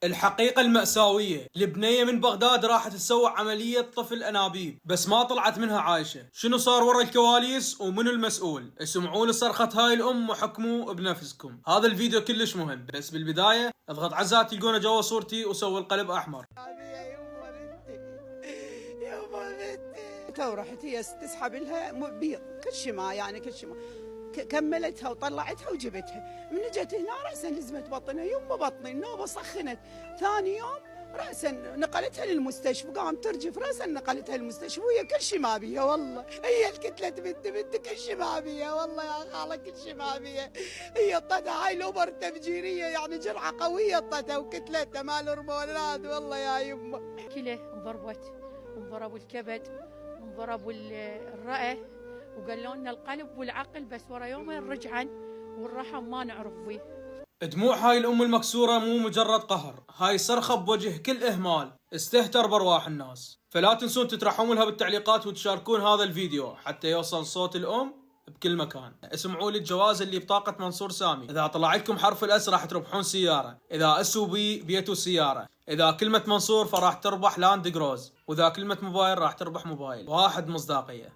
الحقيقة المأساوية، البنية من بغداد راحت تسوي عملية طفل أنابيب بس ما طلعت منها عايشة. شنو صار ورا الكواليس ومنو المسؤول؟ اسمعون صرخة هاي الأم وحكموا بنفسكم. هذا الفيديو كلش مهم، بس بالبداية اضغط عزات تلقونه جوا صورتي وسوي القلب أحمر. تو رحت هي تسحب لها بيض كل شيء ما يعني كل شيء ما كملتها وطلعتها وجبتها. من اجت هنا راسا لزمت بطنها، يمه بطني النوبه سخنت. ثاني يوم راسا نقلتها للمستشفى، قام ترجف راسا نقلتها للمستشفى وهي كل شيء ما بيها. والله هي الكتله بنت كل شيء ما بيها. والله يا خاله كل شيء ما بيها. هي طتها هاي الأوبر تفجيريه، يعني جرعه قويه طتها وكتلتها مال هرمونات. والله يا يمه كله انضربت، انضربوا الكبد، انضربوا الرئه، وقالوا لنا القلب والعقل، بس ورا يومين رجعن والرحم ما نعرف بيه. دموع هاي الأم المكسورة مو مجرد قهر، هاي صرخة بوجه كل إهمال استهتر بأرواح الناس. فلا تنسون تترحمون لها بالتعليقات وتشاركون هذا الفيديو حتى يوصل صوت الأم بكل مكان. اسمعوا لي الجوائز اللي بطاقة منصور سامي. إذا طلع لكم حرف الأس راح تربحون سيارة، إذا أسوا بي بيتو سيارة، إذا كلمة منصور فراح تربح لاند جروز، وإذا كلمة موبايل راح تربح موبايل. واحد مصداقية.